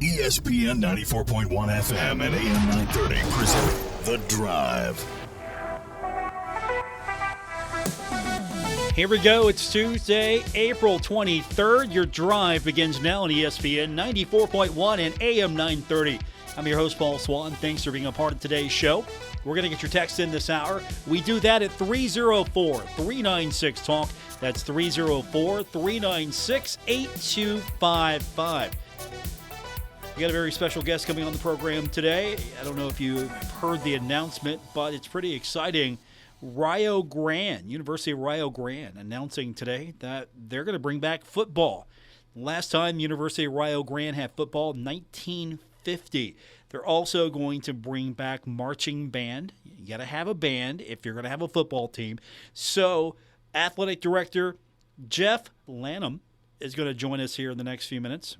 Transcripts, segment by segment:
ESPN 94.1 FM and AM 930 present The Drive. Here we go. It's Tuesday, April 23rd. Your drive begins now on ESPN 94.1 and AM 930. I'm your host, Paul Swann. Thanks for being a part of today's show. We're going to get your text in this hour. We do that at 304-396-TALK. That's 304-396-8255. We got a very special guest coming on the program today. I don't know if you've heard the announcement, but it's pretty exciting. Rio Grande, University of Rio Grande, announcing today that they're going to bring back football. Last time University of Rio Grande had football, 1950. They're also going to bring back marching band. You got to have a band if you're going to have a football team. So, Athletic Director Jeff Lanham is going to join us here in the next few minutes.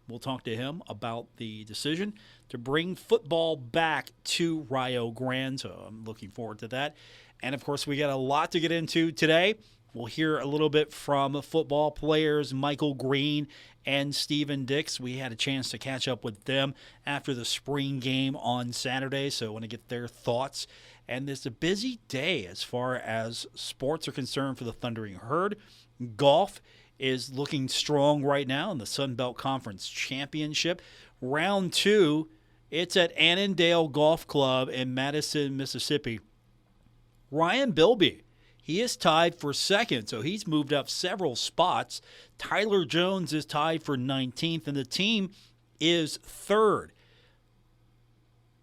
We'll talk to him about the decision to bring football back to Rio Grande, so I'm looking forward to that. And, of course, we got a lot to get into today. We'll hear a little bit from football players Michael Green and Steven Dix. We had a chance to catch up with them after the spring game on Saturday, so I want to get their thoughts. And it's a busy day as far as sports are concerned for the Thundering Herd. Golf is looking strong right now in the Sun Belt Conference Championship. Round 2, it's at Annandale Golf Club in Madison, Mississippi. Ryan Bilby, he is tied for second, so he's moved up several spots. Tyler Jones is tied for 19th, and the team is third.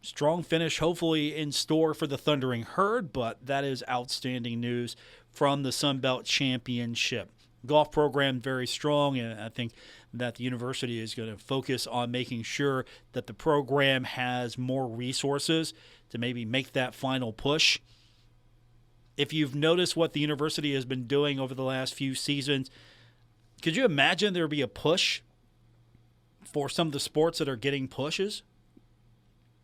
Strong finish hopefully in store for the Thundering Herd, but that is outstanding news from the Sun Belt Championship. Golf program very strong, and I think that the university is going to focus on making sure that the program has more resources to maybe make that final push. If you've noticed what the university has been doing over the last few seasons, could you imagine there would be a push for some of the sports that are getting pushes?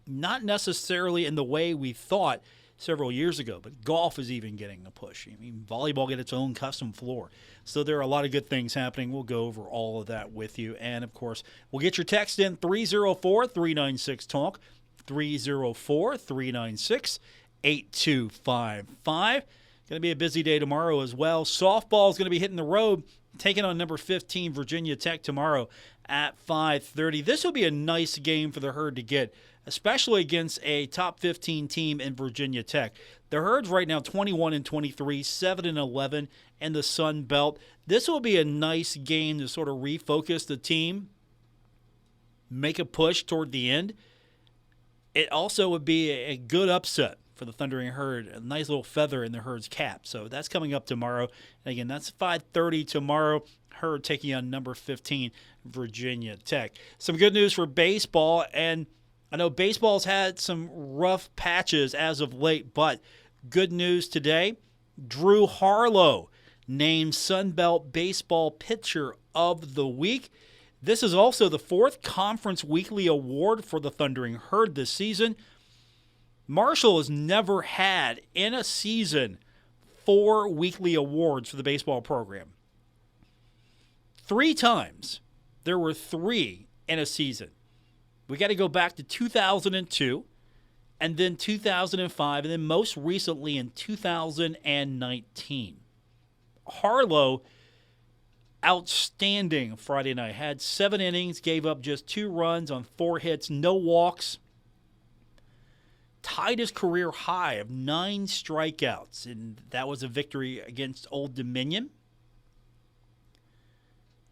Not necessarily in the way we thought several years ago, but golf is even getting a push. I mean, volleyball get its own custom floor. So there are a lot of good things happening. We'll go over all of that with you. And, of course, we'll get your text in 304-396-TALK, 304-396-8255. Going to be a busy day tomorrow as well. Softball is going to be hitting the road, taking on number 15 Virginia Tech tomorrow at 5:30. This will be a nice game for the Herd to get, especially against a top 15 team in Virginia Tech. The Herd's right now 21-23, 7-11 in the Sun Belt. This will be a nice game to sort of refocus the team, make a push toward the end. It also would be a good upset for the Thundering Herd, a nice little feather in the Herd's cap. So that's coming up tomorrow. And again, that's 5:30 tomorrow. Herd taking on number 15, Virginia Tech. Some good news for baseball, and I know baseball's had some rough patches as of late, but good news today. Drew Harlow named Sun Belt Baseball Pitcher of the Week. This is also the 4th Conference Weekly Award for the Thundering Herd this season. Marshall has never had, in a season, 4 weekly awards for the baseball program. 3 times there were 3 in a season. We got to go back to 2002, and then 2005, and then most recently in 2019. Harlow, outstanding Friday night. Had 7 innings, gave up just 2 runs on 4 hits, no walks. Tied his career high of 9 strikeouts, and that was a victory against Old Dominion.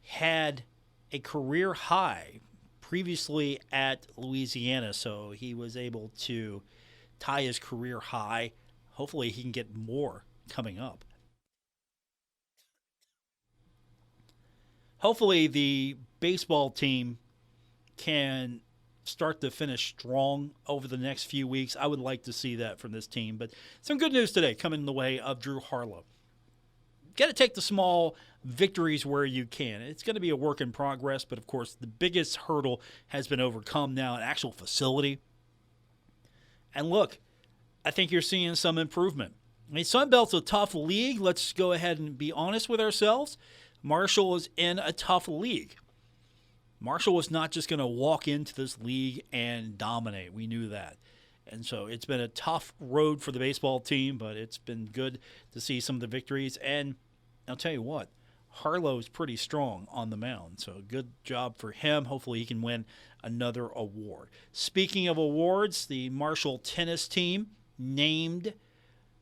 Had a career high previously at Louisiana, so he was able to tie his career high. Hopefully he can get more coming up. Hopefully the baseball team can start to finish strong over the next few weeks. I would like to see that from this team, but some good news today coming in the way of Drew Harlow. Got to take the small victories where you can. It's going to be a work in progress, but of course the biggest hurdle has been overcome now, an actual facility. And look, I think you're seeing some improvement. I mean, Sun Belt's a tough league. Let's go ahead and be honest with ourselves. Marshall is in a tough league. Marshall was not just going to walk into this league and dominate. We knew that. And so it's been a tough road for the baseball team, but it's been good to see some of the victories. And I'll tell you what, Harlow's pretty strong on the mound, so good job for him. Hopefully he can win another award. Speaking of awards, the Marshall tennis team named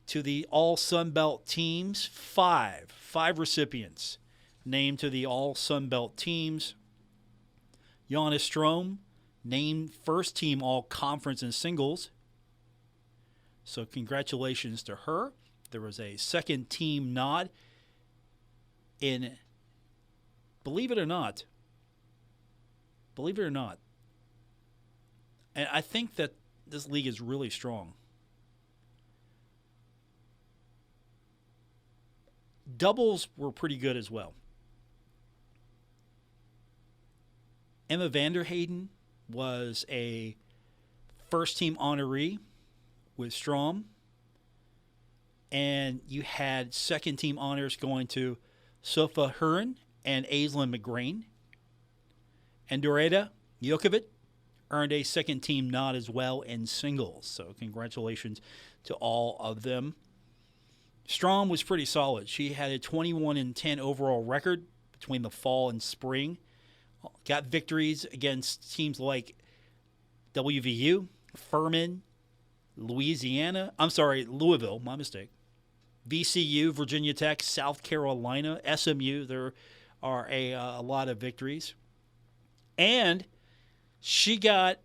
to the All Sun Belt teams. Five recipients named to the All Sun Belt teams. Yana Strom named first team All Conference in singles. So congratulations to her. There was a second team nod in, believe it or not, and I think that this league is really strong. Doubles were pretty good as well. Emma Vanderhayden was a first-team honoree with Strom. And you had second-team honors going to Sofa Huron and Aislinn McGrain. And Doreda Jokovic earned a second-team nod as well in singles. So congratulations to all of them. Strom was pretty solid. She had a 21-10 overall record between the fall and spring. Got victories against teams like WVU, Furman, Louisville, my mistake. VCU, Virginia Tech, South Carolina, SMU. There are a lot of victories. And she got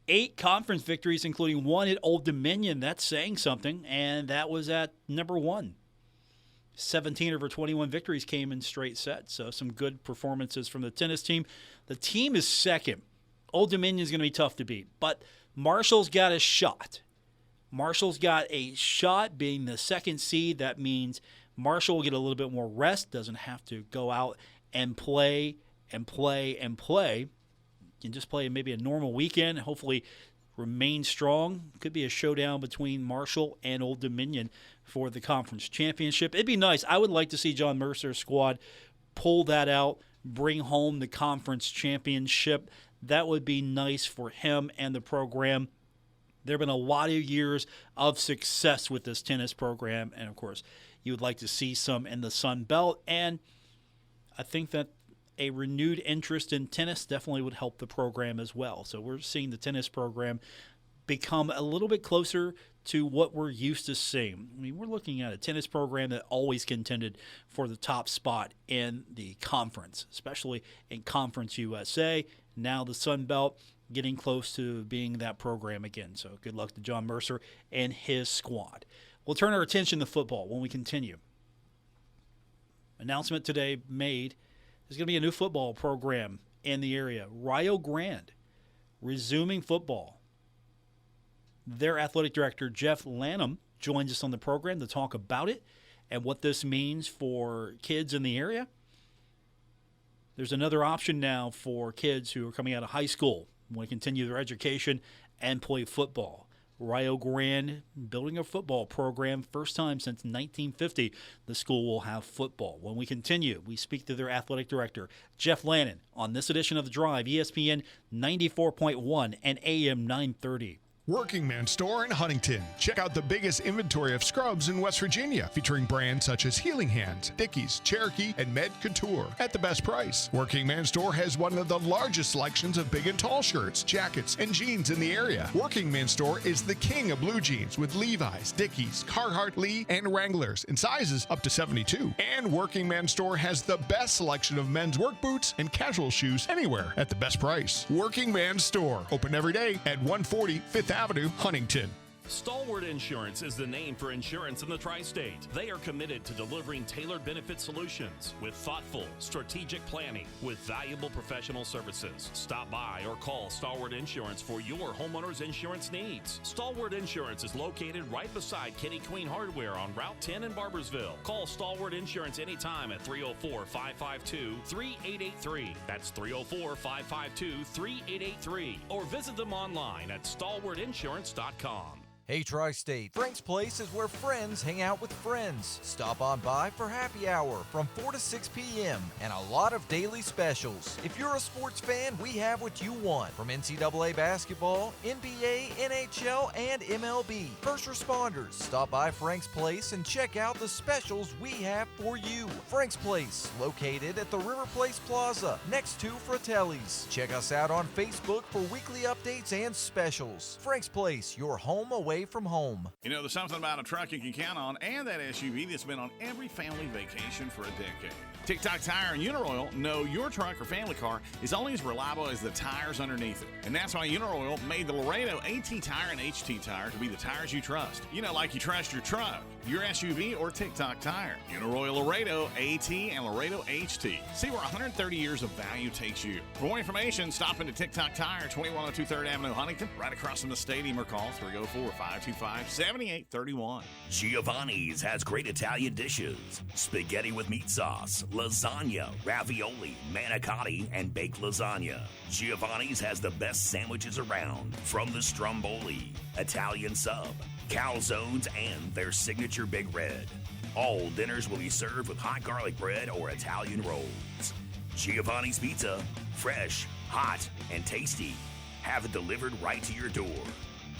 8 conference victories, including one at Old Dominion. That's saying something, and that was at number 1. 17 of her 21 victories came in straight sets, so some good performances from the tennis team. The team is second. Old Dominion is going to be tough to beat, but Marshall's got a shot. Marshall's got a shot being the second seed. That means Marshall will get a little bit more rest, doesn't have to go out and play. You can just play maybe a normal weekend, hopefully remain strong. Could be a showdown between Marshall and Old Dominion for the conference championship. It'd be nice. I would like to see John Mercer's squad pull that out, bring home the conference championship. That would be nice for him and the program. There have been a lot of years of success with this tennis program, and of course, you would like to see some in the Sun Belt, and I think that a renewed interest in tennis definitely would help the program as well. So we're seeing the tennis program become a little bit closer to what we're used to seeing. I mean, we're looking at a tennis program that always contended for the top spot in the conference, especially in Conference USA. Now the Sun Belt getting close to being that program again. So good luck to John Mercer and his squad. We'll turn our attention to football when we continue. Announcement today made. There's going to be a new football program in the area. Rio Grande resuming football. Their athletic director, Jeff Lanham, joins us on the program to talk about it and what this means for kids in the area. There's another option now for kids who are coming out of high school, want to continue their education and play football. Rio Grande building a football program, first time since 1950 the school will have football. When we continue, we speak to their athletic director, Jeff Lanham, on this edition of The Drive, ESPN 94.1 and AM 930. Working Man Store in Huntington. Check out the biggest inventory of scrubs in West Virginia, featuring brands such as Healing Hands, Dickies, Cherokee, and Med Couture at the best price. Working Man Store has one of the largest selections of big and tall shirts, jackets, and jeans in the area. Working Man Store is the king of blue jeans with Levi's, Dickies, Carhartt, Lee, and Wranglers in sizes up to 72. And Working Man Store has the best selection of men's work boots and casual shoes anywhere at the best price. Working Man Store, open every day at 140 Fifth Avenue, Huntington. Stalwart Insurance is the name for insurance in the tri-state. They are committed to delivering tailored benefit solutions with thoughtful, strategic planning with valuable professional services. Stop by or call Stalwart Insurance for your homeowner's insurance needs. Stalwart Insurance is located right beside Kenny Queen Hardware on Route 10 in Barbersville. Call Stalwart Insurance anytime at 304-552-3883. That's 304-552-3883. Or visit them online at stalwartinsurance.com. Hey Tri-State, Frank's Place is where friends hang out with friends. Stop on by for happy hour from 4 to 6 p.m. and a lot of daily specials. If you're a sports fan, we have what you want. From NCAA basketball, NBA, NHL, and MLB. First responders, stop by Frank's Place and check out the specials we have for you. Frank's Place, located at the River Place Plaza, next to Fratelli's. Check us out on Facebook for weekly updates and specials. Frank's Place, your home away from home. You know, there's something about a truck you can count on and that SUV that's been on every family vacation for a decade. TikTok Tire and Uniroyal know your truck or family car is only as reliable as the tires underneath it. And that's why Uniroyal made the Laredo AT Tire and HT Tire to be the tires you trust. You know, like you trust your truck, your SUV, or TikTok Tire. Uniroyal Laredo AT and Laredo HT. See where 130 years of value takes you. For more information, stop into TikTok Tire, 2102 3rd Avenue, Huntington, right across from the stadium, or call 304-525-7831. Giovanni's has great Italian dishes. Spaghetti with meat sauce, lasagna, ravioli, manicotti, and baked lasagna. Giovanni's has the best sandwiches around, from the stromboli, Italian sub, calzones, and their signature Big Red. All dinners will be served with hot garlic bread or Italian rolls. Giovanni's Pizza, fresh, hot, and tasty. Have it delivered right to your door.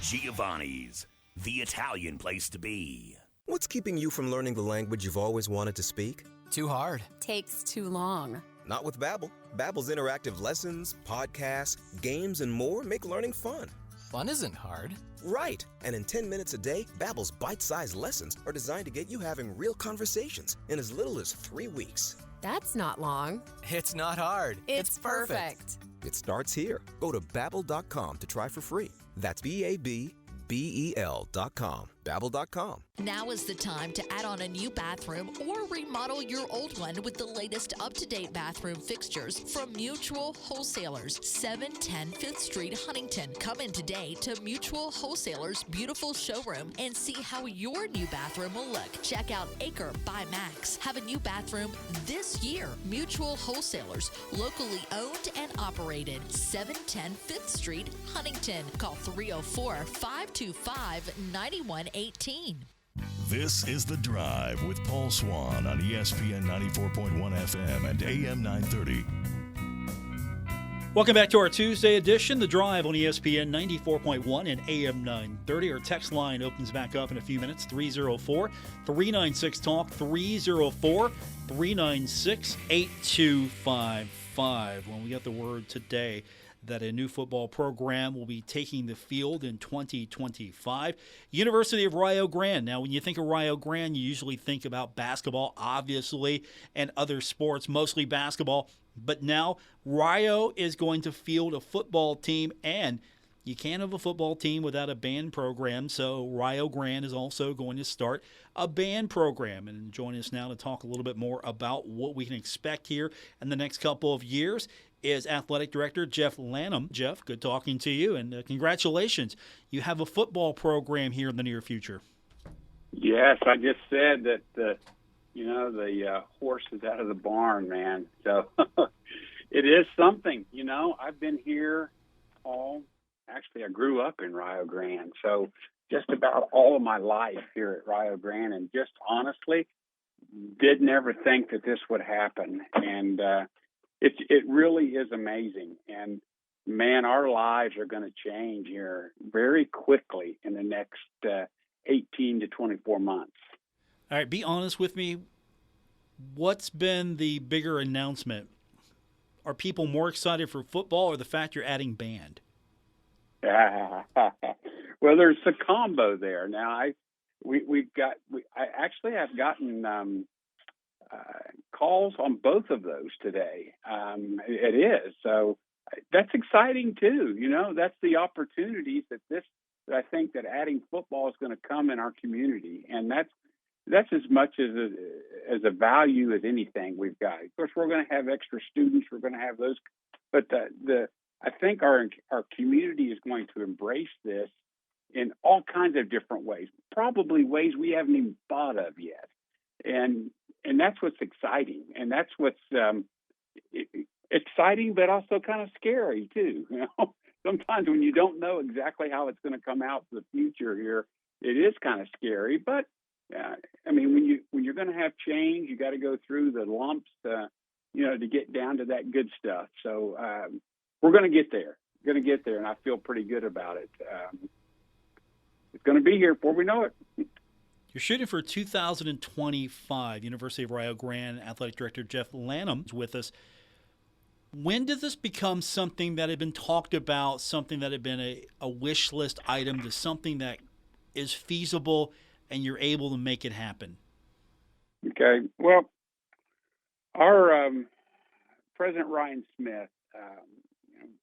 Giovanni's, the Italian place to be. What's keeping you from learning the language you've always wanted to speak? Too hard. Takes too long. Not with Babbel. Babbel's interactive lessons, podcasts, games, and more make learning fun. Fun isn't hard. Right. And in 10 minutes a day, Babbel's bite-sized lessons are designed to get you having real conversations in as little as 3 weeks. That's not long. It's not hard. It's perfect. It starts here. Go to Babbel.com to try for free. That's BABBEL.com. Babbel.com. Now is the time to add on a new bathroom or remodel your old one with the latest up-to-date bathroom fixtures from Mutual Wholesalers, 710 5th Street, Huntington. Come in today to Mutual Wholesalers' beautiful showroom and see how your new bathroom will look. Check out Acre by Max. Have a new bathroom this year. Mutual Wholesalers, locally owned and operated, 710 5th Street, Huntington. Call 304-525-9118. This is The Drive with Paul Swann on ESPN 94.1 FM and AM 930. Welcome back to our Tuesday edition, The Drive on ESPN 94.1 and AM 930. Our text line opens back up in a few minutes, 304-396-TALK, 304-396-8255. When we got the word today that a new football program will be taking the field in 2025. University of Rio Grande. Now, when you think of Rio Grande, you usually think about basketball, obviously, and other sports, mostly basketball. But now Rio is going to field a football team, and you can't have a football team without a band program, so Rio Grande is also going to start a band program. And join us now to talk a little bit more about what we can expect here in the next couple of years is Athletic Director Jeff Lanham. Jeff, good talking to you, and congratulations. You have a football program here in the near future. Yes, I just said that the horse is out of the barn, man. So it is something. I've been here I grew up in Rio Grande, so just about all of my life here at Rio Grande, and just honestly did never think that this would happen. And it really is amazing. And man, our lives are going to change here very quickly in the next 18 to 24 months. All right, be honest with me. What's been the bigger announcement? Are people more excited for football or the fact you're adding band? Well, there's a combo there. Now, I actually have gotten calls on both of those today. It is. So that's exciting too. That's the opportunities that I think that adding football is going to come in our community. And that's as much as a value as anything we've got. Of course, we're going to have extra students. We're going to have those, but I think our community is going to embrace this in all kinds of different ways, probably ways we haven't even thought of yet. And that's what's exciting. And that's what's exciting, but also kind of scary too. sometimes when you don't know exactly how it's going to come out for the future here, it is kind of scary. But I mean, when you're going to have change, you got to go through the lumps, to get down to that good stuff. So we're going to get there. Going to get there, and I feel pretty good about it. It's going to be here before we know it. You're shooting for 2025. University of Rio Grande Athletic Director Jeff Lanham is with us. When did this become something that had been talked about, something that had been a wish list item, to something that is feasible and you're able to make it happen? Okay. Well, our President Ryan Smith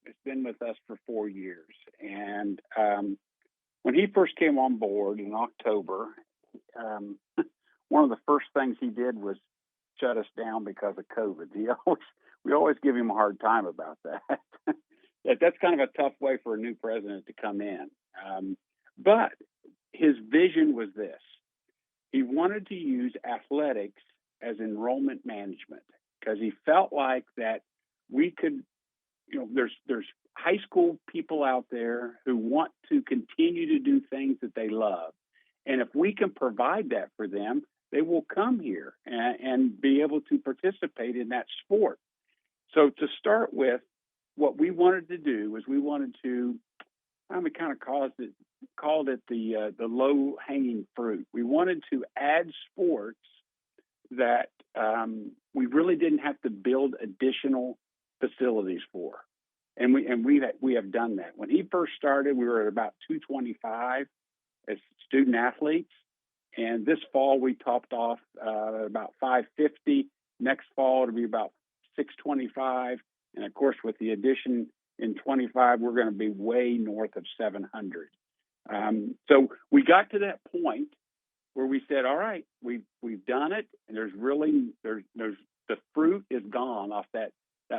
has been with us for 4 years. And when he first came on board in October, one of the first things he did was shut us down because of COVID. We always give him a hard time about that. That's kind of a tough way for a new president to come in. But his vision was this. He wanted to use athletics as enrollment management because he felt like that we could, there's high school people out there who want to continue to do things that they love. And if we can provide that for them, they will come here and be able to participate in that sport. So to start with, what we wanted to do was we wanted to, we kind of called it the low-hanging fruit. We wanted to add sports that we really didn't have to build additional facilities for, and we have done that. When he first started, we were at about 225 as student athletes, and this fall we topped off about 550. Next fall it'll be about 625, and of course with the addition in 25, we're going to be way north of 700. So we got to that point where we said, all right, we've done it, and there's the fruit is gone off that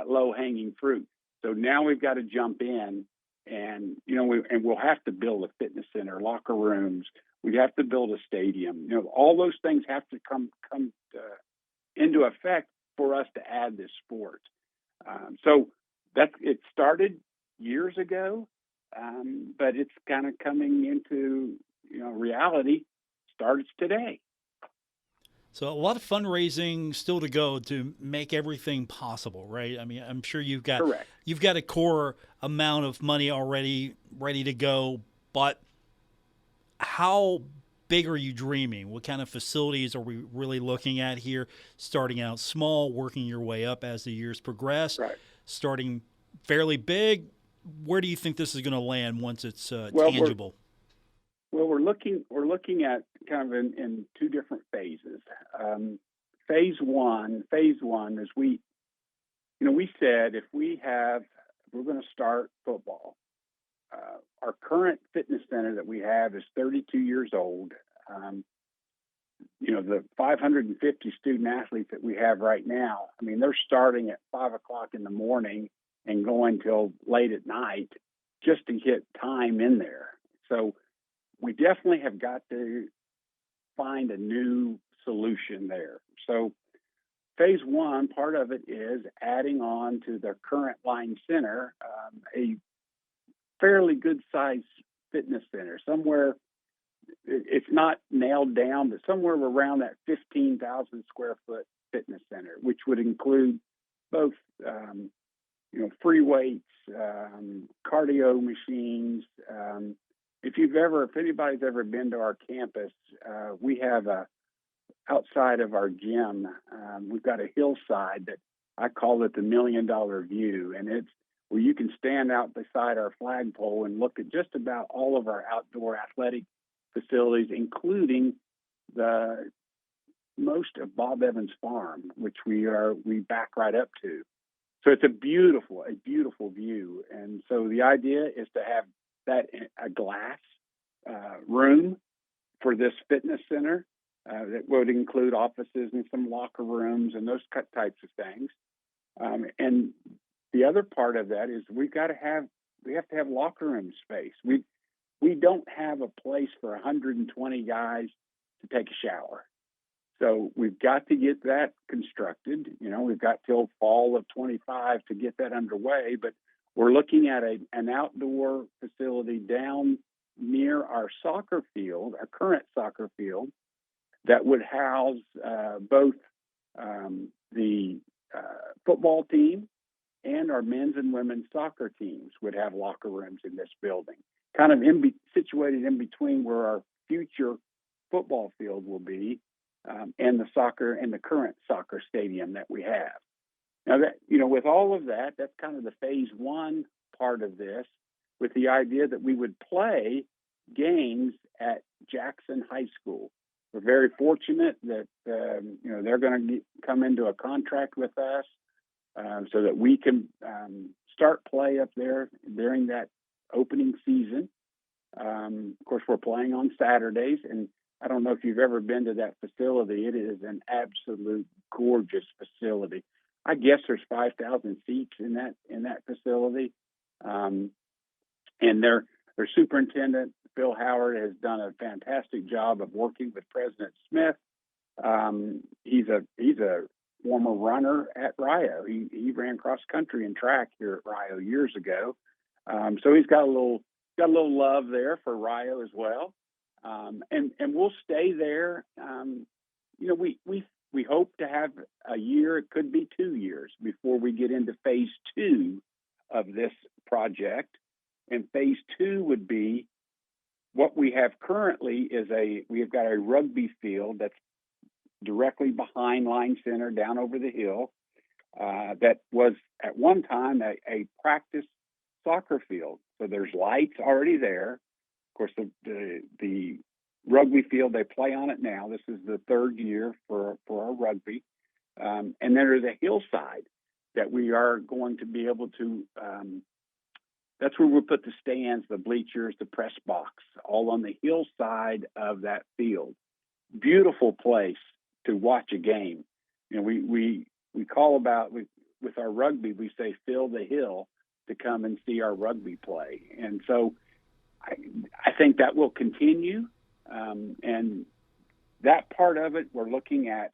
low hanging fruit. So now we've got to jump in, and we'll have to build a fitness center, locker rooms. We have to build a stadium. All those things have to come into effect for us to add this sport. So it started years ago, but it's kind of coming into reality. Starts today. So a lot of fundraising still to go to make everything possible, right? I mean, I'm sure you've got a core amount of money already ready to go, but how big are you dreaming? What kind of facilities are we really looking at here? Starting out small, working your way up as the years progress, starting fairly big. Where do you think this is going to land once it's tangible? We're looking at kind of in two different phases. Phase one is we said if we're going to start football, our current fitness center that we have is 32 years old. The 550 student athletes that we have right now, I mean, they're starting at 5 o'clock in the morning and going till late at night just to get time in there. So we definitely have got to find a new solution there. So phase one, part of it is adding on to the current line center, a fairly good sized fitness center, somewhere, it's not nailed down, but somewhere around that 15,000 square foot fitness center, which would include both, free weights, cardio machines. If anybody's ever been to our campus, we have outside of our gym, we've got a hillside that I call it the $1 million view, and it's where you can stand out beside our flagpole and look at just about all of our outdoor athletic facilities, including the most of Bob Evans Farm, which we back right up to. So it's a beautiful view. And so the idea is to have that a glass room for this fitness center that would include offices and some locker rooms and those types of things. And the other part of that is we have to have locker room space. We don't have a place for 120 guys to take a shower. So we've got to get that constructed. We've got till fall of 25 to get that underway, but We're looking at an outdoor facility down near our soccer field, our current soccer field, that would house both the football team and our men's and women's soccer teams would have locker rooms in this building, kind of situated in between where our future football field will be and the soccer and the current soccer stadium that we have. Now, that, with all of that, that's kind of the phase one part of this, with the idea that we would play games at Jackson High School. We're very fortunate that they're going to come into a contract with us so that we can start play up there during that opening season. Of course, we're playing on Saturdays, and I don't know if you've ever been to that facility. It is an absolute gorgeous facility. I guess there's 5,000 seats in that facility, and their superintendent Phil Howard has done a fantastic job of working with President Smith. He's a former runner at Rio. He ran cross country and track here at Rio years ago, so he's got a little love there for Rio as well. And we'll stay there. We hope to have a year, it could be 2 years, before we get into phase two of this project. And phase two would be what we have currently we've got a rugby field that's directly behind Line Center down over the hill that was at one time a practice soccer field. So there's lights already there. Of course, the rugby field, they play on it now. This is the third year for our rugby. And then there's a hillside that we are going to be able to, that's where we'll put the stands, the bleachers, the press box, all on the hillside of that field. Beautiful place to watch a game. We call about, with our rugby, we say fill the hill to come and see our rugby play. And so I think that will continue. And that part of it, we're looking at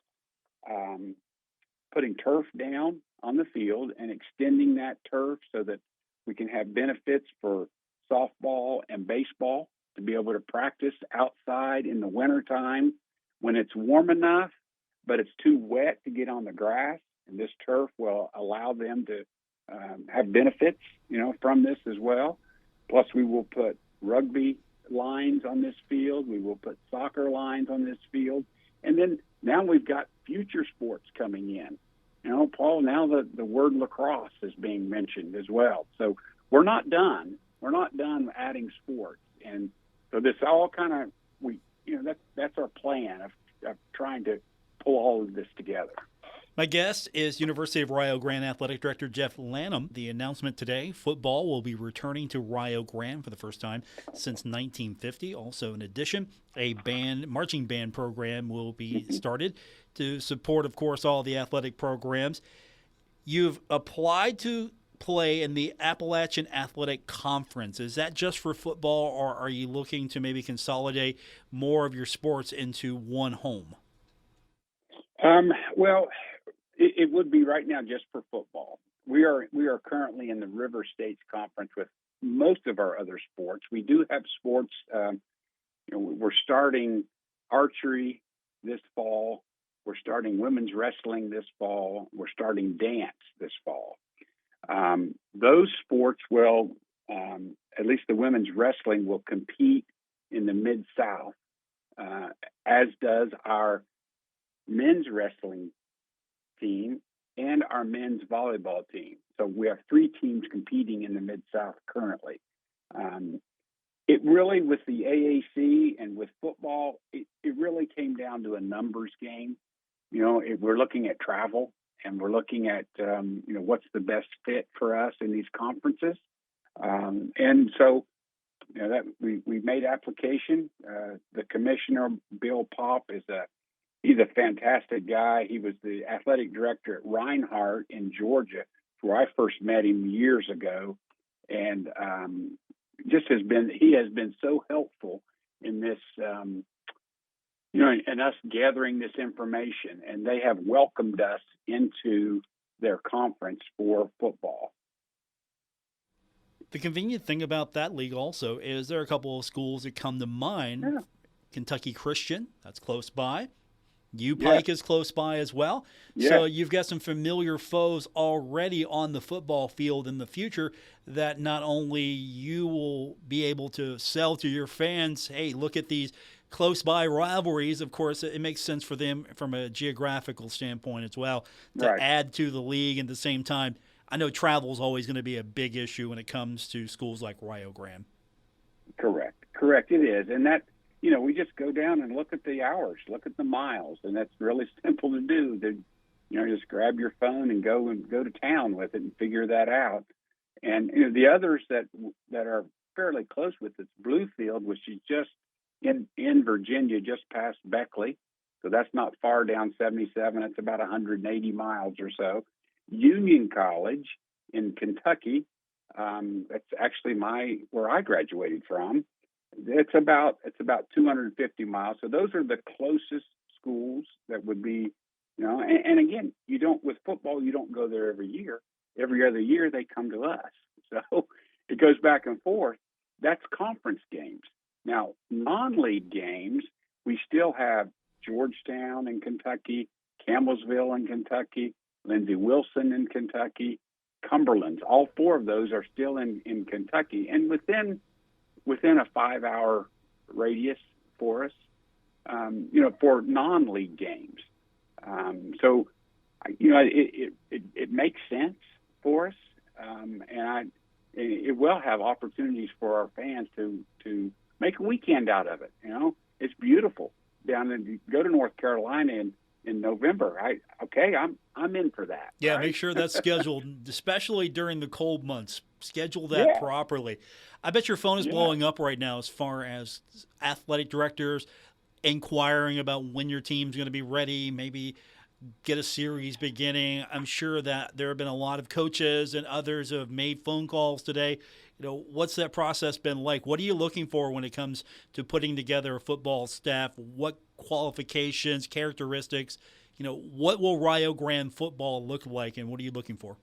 putting turf down on the field and extending that turf so that we can have benefits for softball and baseball to be able to practice outside in the wintertime when it's warm enough, but it's too wet to get on the grass. And this turf will allow them to have benefits, from this as well. Plus, we will put rugby lines on this field. We will put soccer lines on this field. And then now we've got future sports coming in. Paul, now the word lacrosse is being mentioned as well. So we're not done. We're not done adding sports. And so this all kind of, that's our plan of trying to pull all of this together. My guest is University of Rio Grande Athletic Director Jeff Lanham. The announcement today, football will be returning to Rio Grande for the first time since 1950. Also, in addition, a marching band program will be started to support, of course, all the athletic programs. You've applied to play in the Appalachian Athletic Conference. Is that just for football, or are you looking to maybe consolidate more of your sports into one home? Well, it would be right now just for football. We are currently in the River States Conference with most of our other sports. We do have sports. We're starting archery this fall. We're starting women's wrestling this fall. We're starting dance this fall. Those sports will, at least the women's wrestling, will compete in the Mid-South, as does our men's wrestling team and our men's volleyball team. So we have 3 teams competing in the Mid-South currently. It really, with the AAC and with football, it really came down to a numbers game. We're looking at travel, and we're looking at, what's the best fit for us in these conferences. And so, that we made application. The commissioner, Bill Popp, he's a fantastic guy. He was the athletic director at Reinhardt in Georgia, where I first met him years ago, and he has been so helpful in this, and us gathering this information. And they have welcomed us into their conference for football. The convenient thing about that league also is there are a couple of schools that come to mind. Yeah. Kentucky Christian, that's close by. U-Pike is close by as well. Yeah. So you've got some familiar foes already on the football field in the future that not only you will be able to sell to your fans, hey, look at these close by rivalries. Of course, it makes sense for them from a geographical standpoint as well to add to the league. At the same time, I know travel is always going to be a big issue when it comes to schools like Rio Grande. Correct. It is. And that, we just go down and look at the hours, look at the miles, and that's really simple to do. Just grab your phone and go to town with it and figure that out. And the others that are fairly close with it's Bluefield, which is just in Virginia, just past Beckley. So that's not far down 77. It's about 180 miles or so. Union College in Kentucky. That's actually where I graduated from. It's about 250 miles. So those are the closest schools that would be, and again, with football, you don't go there every year. Every other year they come to us. So it goes back and forth. That's conference games. Now, non-league games, we still have Georgetown in Kentucky, Campbellsville in Kentucky, Lindsey Wilson in Kentucky, Cumberland. All four of those are still in Kentucky and within a 5-hour radius for us, for non-league games. So, it makes sense for us, and it will have opportunities for our fans to make a weekend out of it. It's beautiful go to North Carolina in November. I'm in for that. Yeah, right? make sure that's scheduled, especially during the cold months. Schedule that properly. I bet your phone is blowing up right now as far as athletic directors inquiring about when your team's going to be ready, maybe get a series beginning. I'm sure that there have been a lot of coaches and others who have made phone calls today. What's that process been like? What are you looking for when it comes to putting together a football staff? What qualifications, characteristics, what will Rio Grande football look like, and what are you looking for?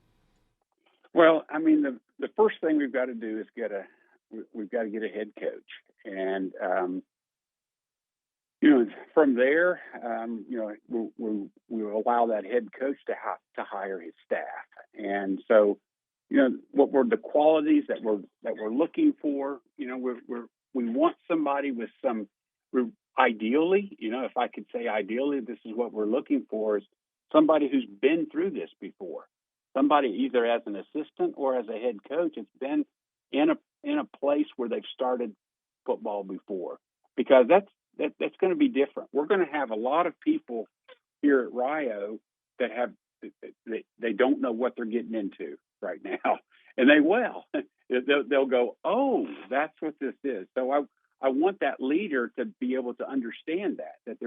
Well, I mean, the first thing we've got to do is we've got to get a head coach, and from there, we'll allow that head coach to hire his staff, and so what were the qualities that we're looking for? We want somebody with some. Ideally, if I could say ideally, this is what we're looking for is somebody who's been through this before. Somebody either as an assistant or as a head coach has been in a place where they've started football before, because that's going to be different. We're going to have a lot of people here at Rio that they don't know what they're getting into right now, and they will. They'll go, oh, that's what this is. So I want that leader to be able to understand that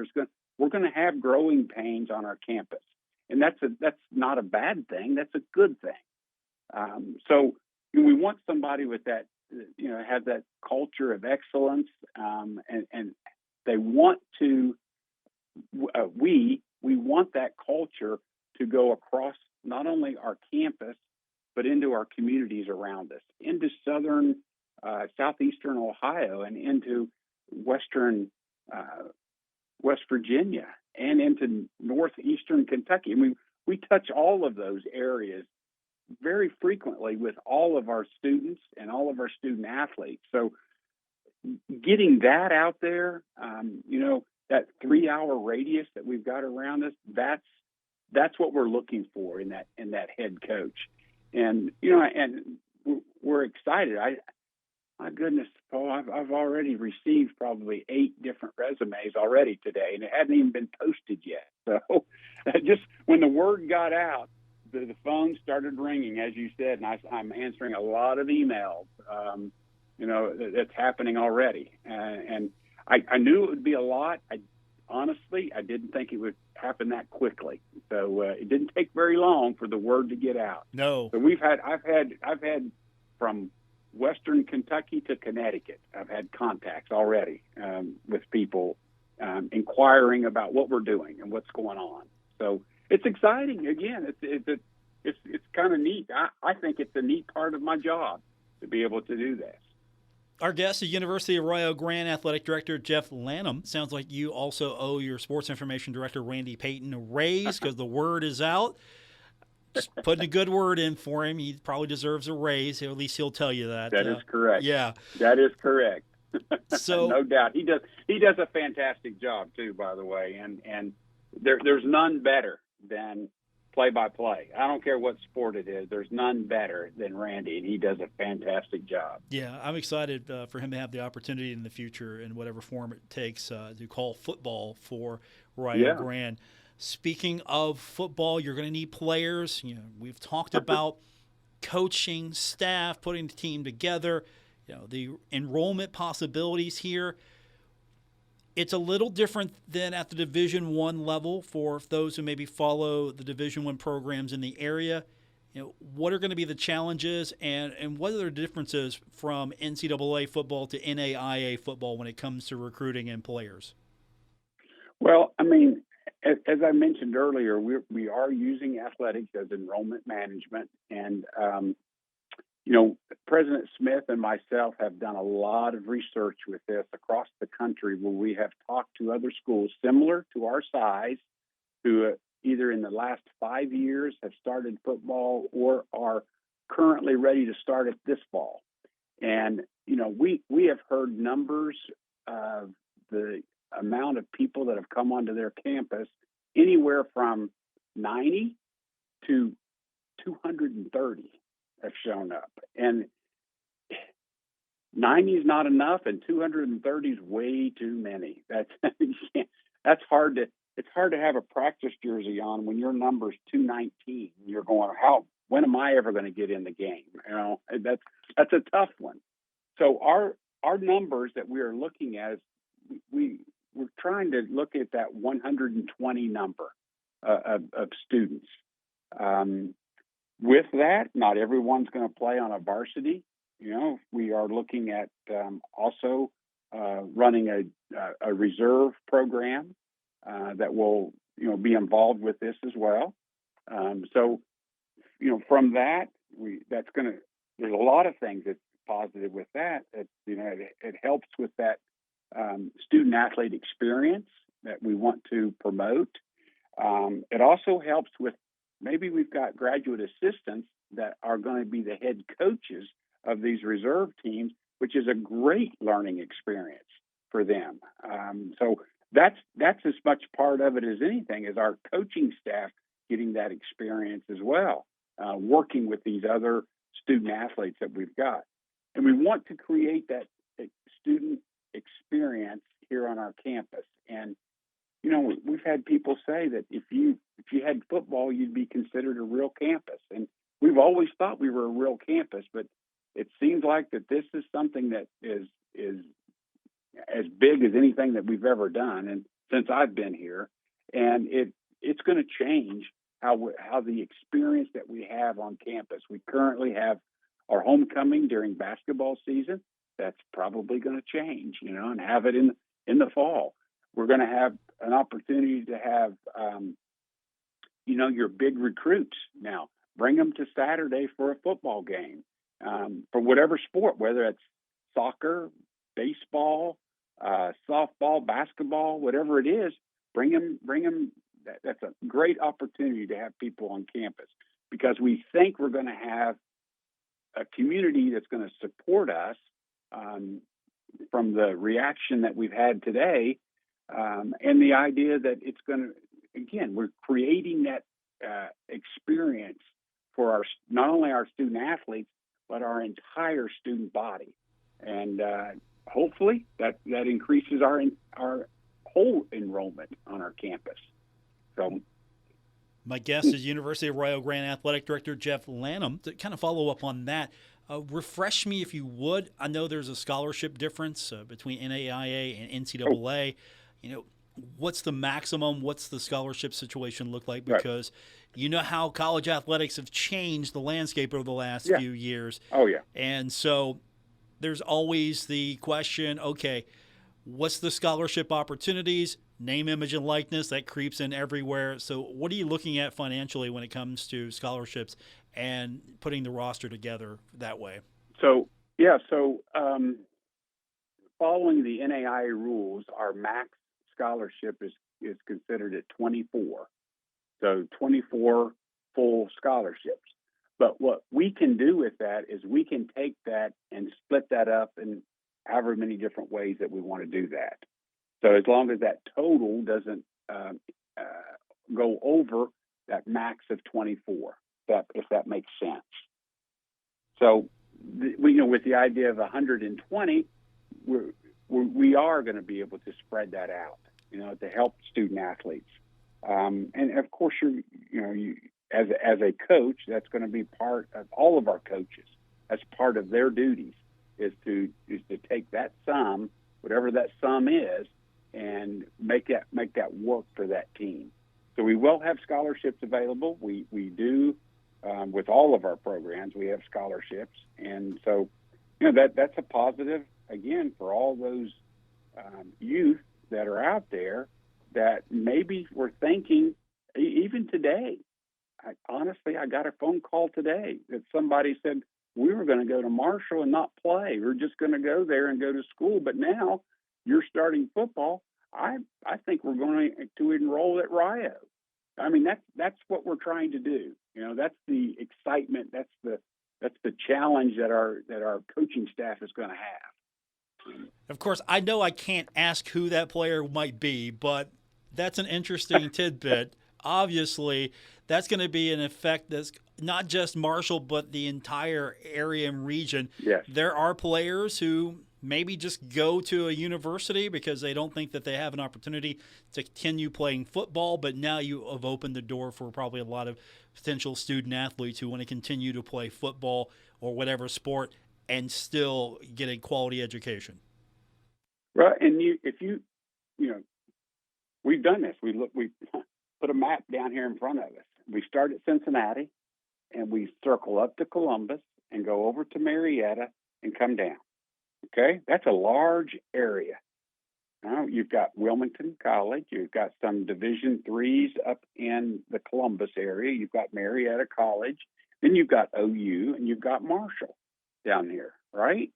we're going to have growing pains on our campus. And that's not a bad thing. That's a good thing. So we want somebody with that, have that culture of excellence, and they want to. We want that culture to go across not only our campus but into our communities around us, into southeastern Ohio, and into western West Virginia, and into northeastern Kentucky. I mean, we touch all of those areas very frequently with all of our students and all of our student athletes. So getting that out there, that 3-hour radius that we've got around us, that's what we're looking for in that head coach. And, and we're excited. My goodness, Paul, I've already received probably 8 different resumes already today, and it hadn't even been posted yet. So just when the word got out, the phone started ringing, as you said, and I'm answering a lot of emails, that's happening already. And I knew it would be a lot. Honestly, I didn't think it would happen that quickly. So it didn't take very long for the word to get out. No. So I've had from Western Kentucky to Connecticut. I've had contacts already with people inquiring about what we're doing and what's going on. So it's exciting. Again, it's kind of neat. I think it's a neat part of my job to be able to do this. Our guest is University of Rio Grande Athletic Director Jeff Lanham. Sounds like you also owe your Sports Information Director Randy Payton a raise because the word is out. Just putting a good word in for him. He probably deserves a raise. At least he'll tell you that. That is correct. Yeah. That is correct. So no doubt. He does a fantastic job too, by the way. And there's none better than play-by-play. I don't care what sport it is. There's none better than Randy, and he does a fantastic job. Yeah, I'm excited for him to have the opportunity in the future in whatever form it takes to call football for Rio Grande. Speaking of football, you're going to need players. You know, we've talked about coaching, staff, putting the team together, the enrollment possibilities here. It's a little different than at the Division I level for those who maybe follow the Division I programs in the area. What are going to be the challenges and what are the differences from NCAA football to NAIA football when it comes to recruiting and players? Well, I mean, as I mentioned earlier, we are using athletics as enrollment management. And, President Smith and myself have done a lot of research with this across the country where we have talked to other schools similar to our size who either in the last 5 years have started football or are currently ready to start it this fall. And, we have heard numbers of the amount of people that have come onto their campus anywhere from 90 to 230 have shown up. And 90 is not enough, and 230 is way too many. That's hard to. It's hard to have a practice jersey on when your number's 219. You're going, when am I ever going to get in the game? That's a tough one. So our numbers that we are looking at is we're trying to look at that 120 number of students. With that, not everyone's going to play on a varsity. We are looking at also running a reserve program that will, be involved with this as well. From that, there's a lot of things that's positive with that. It helps with that student athlete experience that we want to promote. It also helps with maybe we've got graduate assistants that are going to be the head coaches of these reserve teams, which is a great learning experience for them. So that's as much part of it as anything, is our coaching staff getting that experience as well, working with these other student athletes that we've got. And we want to create that student experience here on our campus. And we've had people say that if you had football, you'd be considered a real campus. And we've always thought we were a real campus, but it seems like that this is something that is as big as anything that we've ever done, and since I've been here. And it's going to change how the experience that we have on campus. We currently have our homecoming during basketball season. That's probably going to change, and have it in the fall. We're going to have an opportunity to have, your big recruits now. Bring them to Saturday for a football game, for whatever sport, whether it's soccer, baseball, softball, basketball, whatever it is. Bring them. That's a great opportunity to have people on campus, because we think we're going to have a community that's going to support us from the reaction that we've had today. And the idea that it's going to, again, we're creating that experience for not only our student athletes, but our entire student body. And hopefully that increases our whole enrollment on our campus. So, my guest is University of Rio Grande Athletic Director Jeff Lanham. To kind of follow up on that, refresh me if you would. I know there's a scholarship difference between NAIA and NCAA. What's the maximum? What's the scholarship situation look like? Because you know how college athletics have changed the landscape over the last few years. Oh, yeah. And so there's always the question, okay, what's the scholarship opportunities? Name, image, and likeness, that creeps in everywhere. So what are you looking at financially when it comes to scholarships and putting the roster together that way? So following the NAIA rules, our max scholarship is considered at 24. So 24 full scholarships. But what we can do with that is we can take that and split that up in however many different ways that we want to do that. So as long as that total doesn't go over that max of 24, if that makes sense. So with the idea of 120, we are going to be able to spread that out, to help student athletes. And of course, as a coach, that's going to be part of all of our coaches. That's part of their duties is to take that sum, whatever that sum is, and make that work for that team. So we will have scholarships available. We do with all of our programs. We have scholarships, and so that's a positive again for all those youth that are out there that maybe were thinking even today. Honestly, I got a phone call today that somebody said we were going to go to Marshall and not play. We're just going to go there and go to school. But now you're starting football. I think we're going to enroll at Rio. I mean, that's what we're trying to do. That's the excitement. That's the challenge that our coaching staff is going to have. Of course, I know I can't ask who that player might be, but that's an interesting tidbit. Obviously, that's going to be an effect that's not just Marshall, but the entire area and region. Yes. There are players who maybe just go to a university because they don't think that they have an opportunity to continue playing football, but now you have opened the door for probably a lot of potential student athletes who want to continue to play football or whatever sport and still get a quality education. Right, and we've done this. We put a map down here in front of us. We start at Cincinnati, and we circle up to Columbus and go over to Marietta and come down. Okay, that's a large area. You've got Wilmington College. You've got some Division IIIs up in the Columbus area. You've got Marietta College. Then you've got OU, and you've got Marshall down here, right?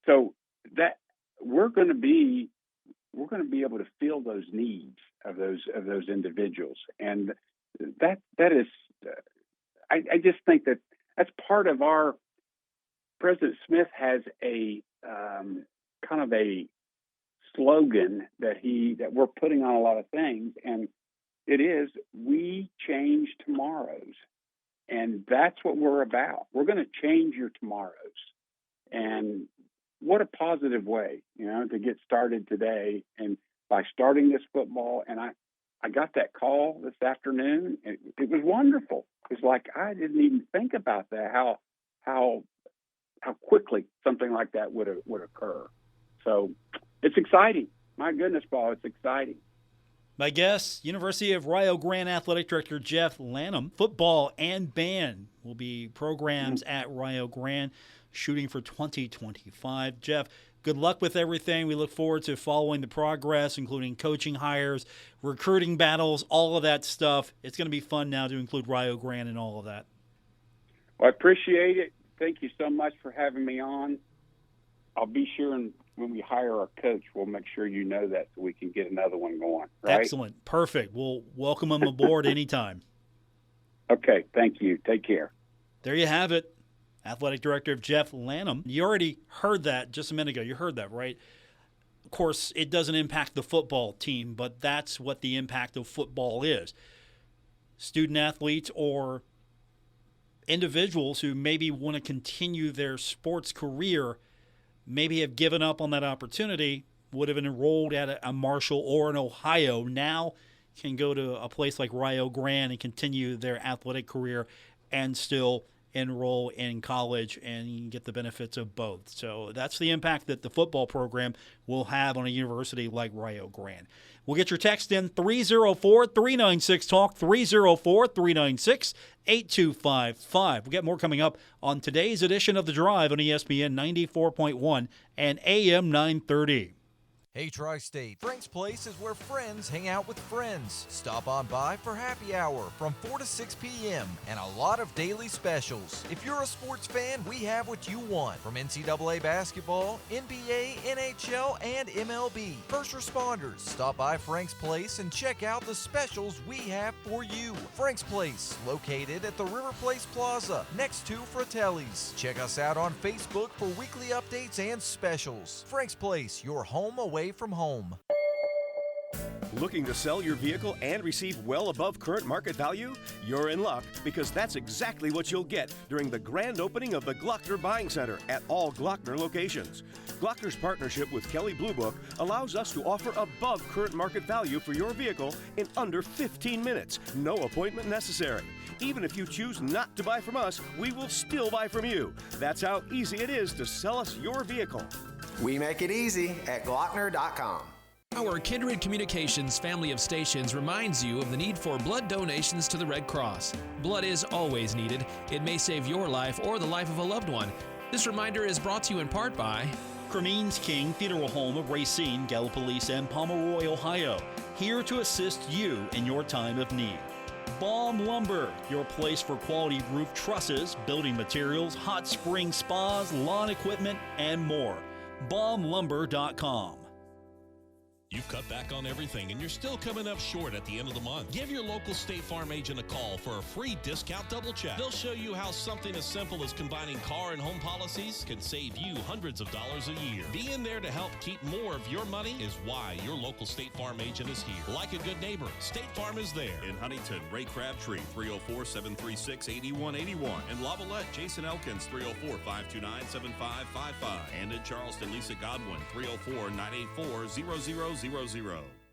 So that we're going to be able to fill those needs of those individuals, and that is, I just think that's part of our. President Smith has a kind of a slogan that we're putting on a lot of things, and it is we change tomorrows, and that's what we're about. We're going to change your tomorrows, and what a positive way, to get started today. And by starting this football, and I got that call this afternoon, and it was wonderful. It's like I didn't even think about that, how quickly something like that would occur. So it's exciting. My goodness, Paul, it's exciting. My guest, University of Rio Grande Athletic Director Jeff Lanham. Football and band will be programs at Rio Grande, shooting for 2025. Jeff, good luck with everything. We look forward to following the progress, including coaching hires, recruiting battles, all of that stuff. It's going to be fun now to include Rio Grande and all of that. Well, I appreciate it. Thank you so much for having me on. I'll be sure, and when we hire our coach, we'll make sure you know that so we can get another one going. Right? Excellent. Perfect. We'll welcome him aboard anytime. Okay. Thank you. Take care. There you have it. Athletic Director Jeff Lanham. You already heard that just a minute ago. You heard that, right? Of course, it doesn't impact the football team, but that's what the impact of football is. Student athletes or individuals who maybe want to continue their sports career maybe have given up on that opportunity, would have enrolled at a Marshall or an Ohio, now can go to a place like Rio Grande and continue their athletic career and still enroll in college and get the benefits of both. So that's the impact that the football program will have on a university like Rio Grande. We'll get your text in 304-396-TALK, 304-396-8255. We'll get more coming up on today's edition of The Drive on ESPN 94.1 and AM 930. Hey Tri-State, Frank's Place is where friends hang out with friends. Stop on by for happy hour from 4 to 6 p.m. and a lot of daily specials. If you're a sports fan, we have what you want. From NCAA basketball, NBA, NHL, and MLB. First responders, stop by Frank's Place and check out the specials we have for you. Frank's Place, located at the River Place Plaza, next to Fratelli's. Check us out on Facebook for weekly updates and specials. Frank's Place, your home away from home. Looking to sell your vehicle and receive well above current market value? You're in luck, because that's exactly what you'll get during the grand opening of the Glockner Buying Center at all Glockner locations. Glockner's partnership with Kelley Blue Book allows us to offer above current market value for your vehicle in under 15 minutes. No appointment necessary. Even if you choose not to buy from us, we will still buy from you. That's how easy it is to sell us your vehicle. We make it easy at Glockner.com. Our Kindred Communications family of stations reminds you of the need for blood donations to the Red Cross. Blood is always needed. It may save your life or the life of a loved one. This reminder is brought to you in part by Cremines King Funeral Home of Racine, Gallipolis, and Pomeroy, Ohio. Here to assist you in your time of need. Baum Lumber, your place for quality roof trusses, building materials, hot spring spas, lawn equipment, and more. BaumLumber.com. You've cut back on everything and you're still coming up short at the end of the month. Give your local State Farm agent a call for a free discount double check. They'll show you how something as simple as combining car and home policies can save you hundreds of dollars a year. Being there to help keep more of your money is why your local State Farm agent is here. Like a good neighbor, State Farm is there. In Huntington, Ray Crabtree, 304-736-8181. In Lavalette, Jason Elkins, 304-529-7555. And in Charleston, Lisa Godwin, 304-984-0000.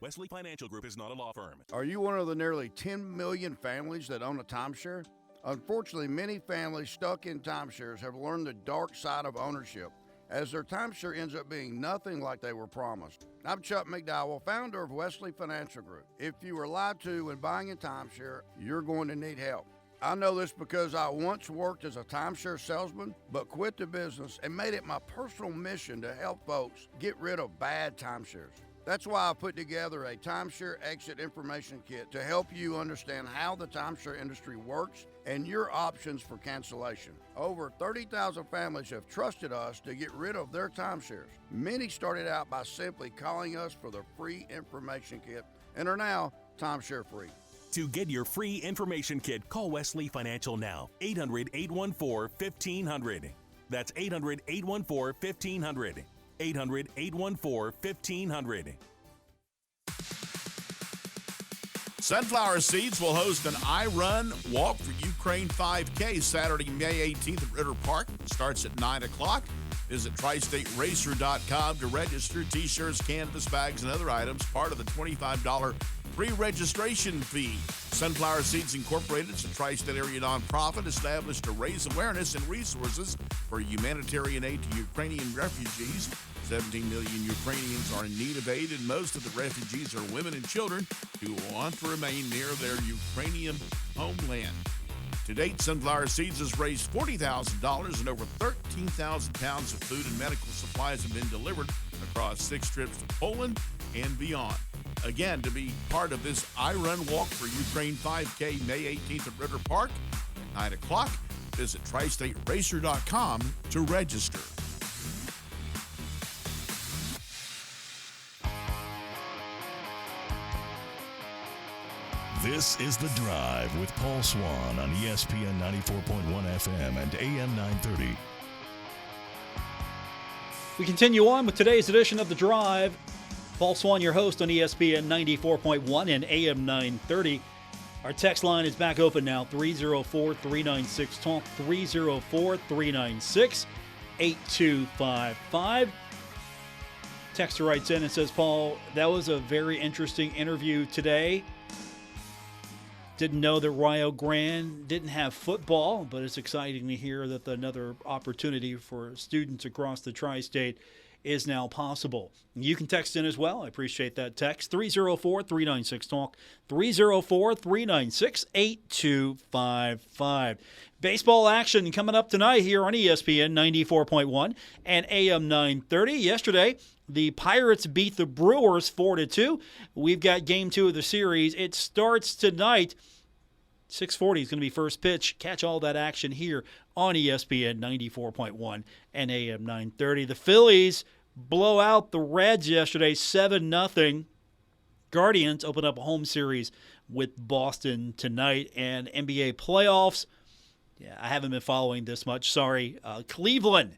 Wesley Financial Group is not a law firm. Are you one of the nearly 10 million families that own a timeshare? Unfortunately, many families stuck in timeshares have learned the dark side of ownership, as their timeshare ends up being nothing like they were promised. I'm Chuck McDowell, founder of Wesley Financial Group. If you were lied to when buying a timeshare, you're going to need help. I know this because I once worked as a timeshare salesman, but quit the business and made it my personal mission to help folks get rid of bad timeshares. That's why I put together a timeshare exit information kit to help you understand how the timeshare industry works and your options for cancellation. Over 30,000 families have trusted us to get rid of their timeshares. Many started out by simply calling us for the free information kit and are now timeshare free. To get your free information kit, call Wesley Financial now. 800-814-1500. That's 800-814-1500. 800-814-1500. Sunflower Seeds will host an I Run Walk for Ukraine 5K Saturday, May 18th at Ritter Park. It starts at 9 o'clock. Visit TriStateRacer.com to register. T-shirts, canvas bags, and other items, part of the $25 pre-registration fee. Sunflower Seeds Incorporated is a tri-state area nonprofit established to raise awareness and resources for humanitarian aid to Ukrainian refugees. 17 million Ukrainians are in need of aid, and most of the refugees are women and children who want to remain near their Ukrainian homeland. To date, Sunflower Seeds has raised $40,000 and over 13,000 pounds of food and medical supplies have been delivered across 6 trips to Poland and beyond. Again, to be part of this I Run Walk for Ukraine 5K May 18th at Ritter Park at 9 o'clock, visit TriStateRacer.com to register. This is The Drive with Paul Swann on ESPN 94.1 FM and AM 930. We continue on with today's edition of The Drive. Paul Swann, your host on ESPN 94.1 and AM 930. Our text line is back open now, 304-396-TALK, 304-396-8255. Texter writes in and says, Paul, that was a very interesting interview today. Didn't know that Rio Grande didn't have football, but it's exciting to hear that another opportunity for students across the tri-state is now possible. You can text in as well. I appreciate that text. 304-396-TALK, 304-396-8255. Baseball action coming up tonight here on ESPN 94.1 and AM 930. Yesterday, the Pirates beat the Brewers 4-2. We've got Game 2 of the series. It starts tonight. 6:40 is going to be first pitch. Catch all that action here on ESPN 94.1 and AM 930. The Phillies blow out the Reds yesterday 7-0. Guardians open up a home series with Boston tonight. And NBA playoffs, I haven't been following this much. Sorry. Cleveland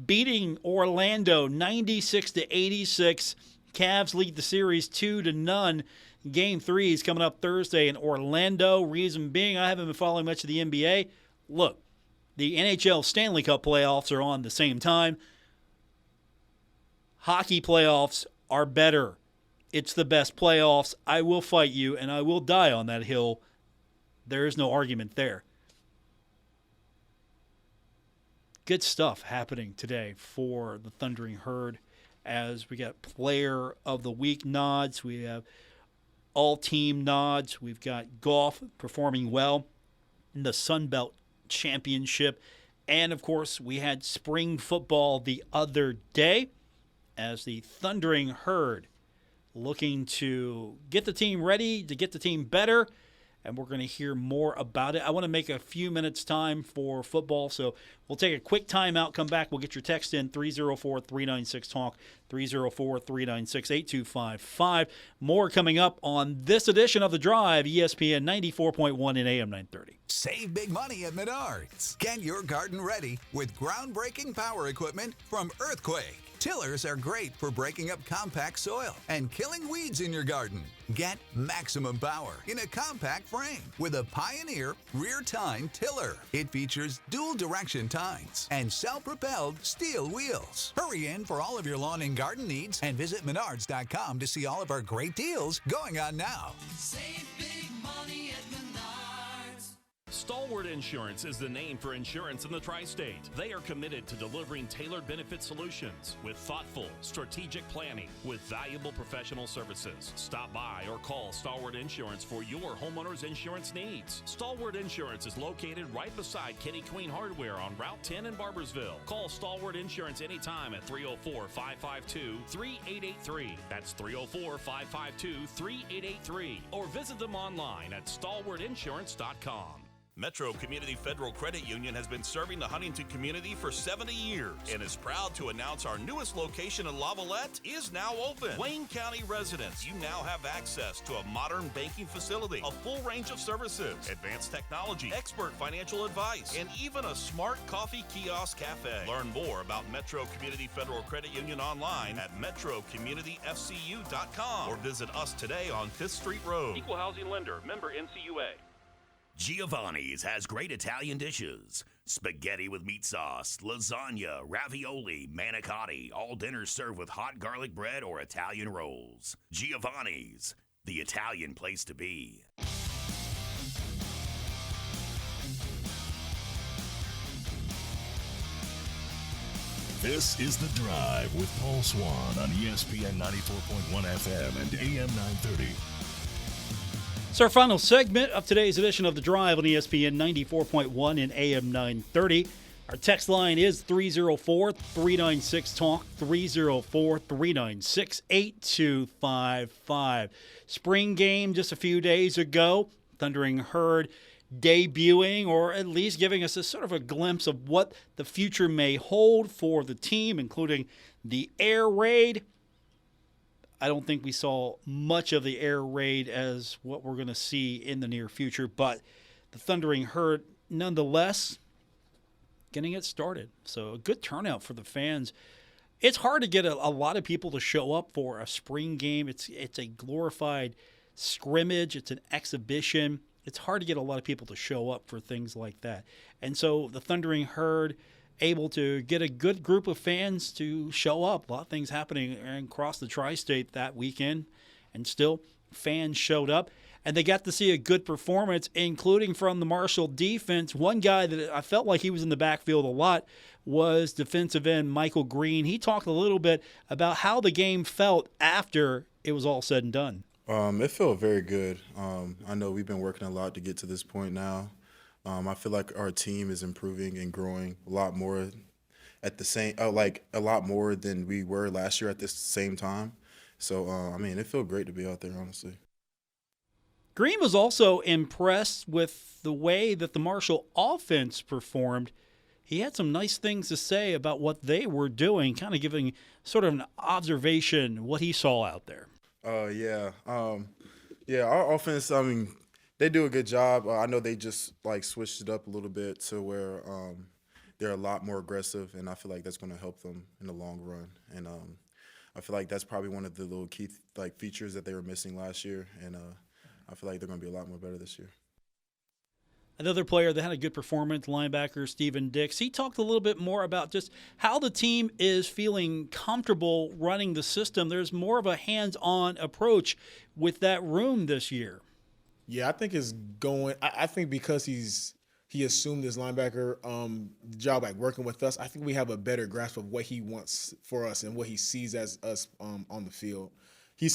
beating Orlando 96-86. Cavs lead the series 2-0. Game 3 is coming up Thursday in Orlando. Reason being, I haven't been following much of the NBA. Look, the NHL Stanley Cup playoffs are on the same time. Hockey playoffs are better. It's the best playoffs. I will fight you, and I will die on that hill. There is no argument there. Good stuff happening today for the Thundering Herd as we got Player of the Week nods. We have all-team nods. We've got golf performing well in the Sun Belt Championship. And, of course, we had spring football the other day as the Thundering Herd looking to get the team ready, to get the team better, and we're going to hear more about it. I want to make a few minutes time for football, so we'll take a quick timeout, come back. We'll get your text in, 304-396-TALK, 304-396-8255. More coming up on this edition of The Drive, ESPN 94.1 and AM 930. Save big money at Menards. Get your garden ready with groundbreaking power equipment from Earthquake. Tillers are great for breaking up compact soil and killing weeds in your garden. Get maximum power in a compact frame with a Pioneer rear tine tiller. It features dual direction tines and self-propelled steel wheels. Hurry in for all of your lawn and garden needs and visit Menards.com to see all of our great deals going on now. Save big money at Menards. Stalwart Insurance is the name for insurance in the tri-state. They are committed to delivering tailored benefit solutions with thoughtful, strategic planning with valuable professional services. Stop by or call Stalwart Insurance for your homeowner's insurance needs. Stalwart Insurance is located right beside Kenny Queen Hardware on Route 10 in Barbersville. Call Stalwart Insurance anytime at 304-552-3883. That's 304-552-3883. Or visit them online at stalwartinsurance.com. Metro Community Federal Credit Union has been serving the Huntington community for 70 years and is proud to announce our newest location in Lavalette is now open. Wayne County residents, you now have access to a modern banking facility, a full range of services, advanced technology, expert financial advice, and even a smart coffee kiosk cafe. Learn more about Metro Community Federal Credit Union online at metrocommunityfcu.com or visit us today on 5th Street Road. Equal housing lender, member NCUA. Giovanni's has great Italian dishes. Spaghetti with meat sauce, lasagna, ravioli, manicotti, all dinners served with hot garlic bread or Italian rolls. Giovanni's, the Italian place to be. This is The Drive with Paul Swann on ESPN 94.1 FM and AM 930. It's our final segment of today's edition of The Drive on ESPN 94.1 and AM 930. Our text line is 304-396-TALK, 304-396-8255. Spring game just a few days ago. Thundering Herd debuting, or at least giving us a sort of a glimpse of what the future may hold for the team, including the air raid. I don't think we saw much of the air raid as what we're going to see in the near future, but the Thundering Herd, nonetheless, getting it started. So a good turnout for the fans. It's hard to get a lot of people to show up for a spring game. It's a glorified scrimmage. It's an exhibition. It's hard to get a lot of people to show up for things like that. And so the Thundering Herd able to get a good group of fans to show up. A lot of things happening across the tri-state that weekend. And still, fans showed up, and they got to see a good performance, including from the Marshall defense. One guy that I felt like he was in the backfield a lot was defensive end Michael Green. He talked a little bit about how the game felt after it was all said and done. It felt very good. I know we've been working a lot to get to this point now. I feel like our team is improving and growing a lot more at the same, a lot more than we were last year at this same time. So, it felt great to be out there, honestly. Green was also impressed with the way that the Marshall offense performed. He had some nice things to say about what they were doing, kind of giving sort of an observation, what he saw out there. Our offense, they do a good job. I know they just switched it up a little bit to where they're a lot more aggressive, and I feel like that's going to help them in the long run. And I feel like that's probably one of the little key features that they were missing last year, and I feel like they're going to be a lot more better this year. Another player that had a good performance, linebacker Steven Dix, he talked a little bit more about just how the team is feeling comfortable running the system. There's more of a hands-on approach with that room this year. Yeah, I think it's going – I think because he assumed his linebacker job working with us, I think we have a better grasp of what he wants for us and what he sees as us on the field. He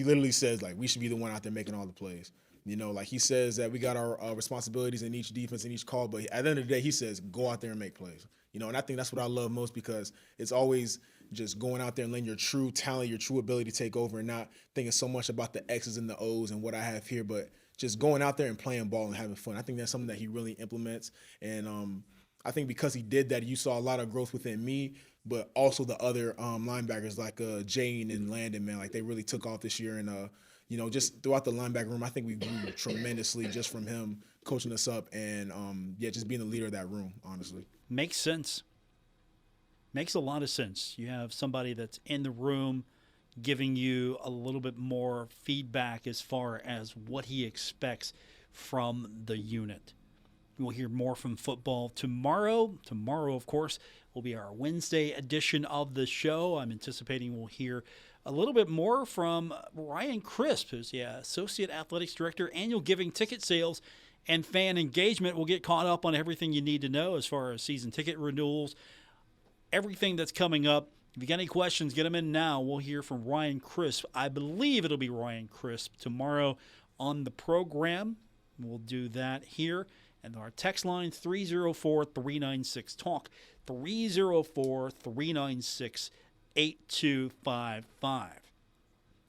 literally says, we should be the one out there making all the plays. He says that we got our responsibilities in each defense and each call, but at the end of the day, he says, go out there and make plays. And I think that's what I love most, because it's always just going out there and letting your true talent, your true ability take over, and not thinking so much about the X's and the O's and what I have here, but just going out there and playing ball and having fun. I think that's something that he really implements. And I think because he did that, you saw a lot of growth within me, but also the other linebackers like Jane and Landon, man. They really took off this year. And, just throughout the linebacker room, I think we grew tremendously just from him coaching us up and, just being the leader of that room, honestly. Makes sense. Makes a lot of sense. You have somebody that's in the room giving you a little bit more feedback as far as what he expects from the unit. We'll hear more from football tomorrow. Tomorrow, of course, will be our Wednesday edition of the show. I'm anticipating we'll hear a little bit more from Ryan Crisp, who's the Associate Athletics Director, Annual Giving Ticket Sales and Fan Engagement. We'll get caught up on everything you need to know as far as season ticket renewals, everything that's coming up. If you got any questions, get them in now. We'll hear from Ryan Crisp. I believe it'll be Ryan Crisp tomorrow on the program. We'll do that here. And our text line, 304-396-TALK, 304-396-8255.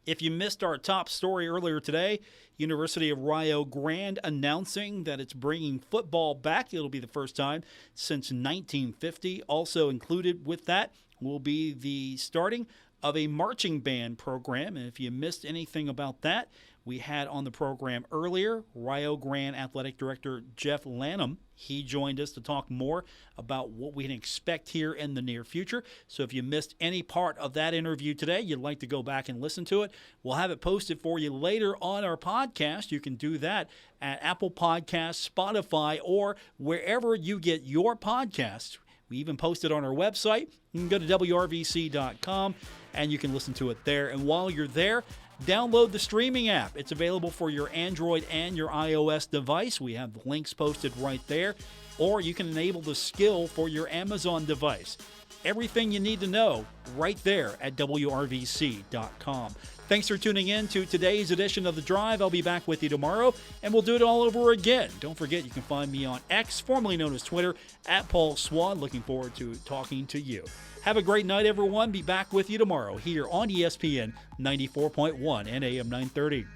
If you missed our top story earlier today, University of Rio Grande announcing that it's bringing football back. It'll be the first time since 1950. Also included with that will be the starting of a marching band program. And if you missed anything about that, we had on the program earlier Rio Grande Athletic Director Jeff Lanham. He joined us to talk more about what we can expect here in the near future. So if you missed any part of that interview today, you'd like to go back and listen to it, we'll have it posted for you later on our podcast. You can do that at Apple Podcasts, Spotify, or wherever you get your podcasts. We even post it on our website. You can go to WRVC.com and you can listen to it there. And while you're there, download the streaming app. It's available for your Android and your iOS device. We have the links posted right there. Or you can enable the skill for your Amazon device. Everything you need to know right there at WRVC.com. Thanks for tuning in to today's edition of The Drive. I'll be back with you tomorrow, and we'll do it all over again. Don't forget, you can find me on X, formerly known as Twitter, at Paul Swann. Looking forward to talking to you. Have a great night, everyone. Be back with you tomorrow here on ESPN 94.1 and AM 930.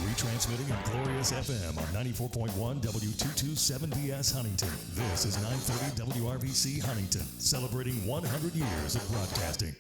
Retransmitting on Glorious FM on 94.1 W227BS Huntington. This is 930 WRVC Huntington, celebrating 100 years of broadcasting.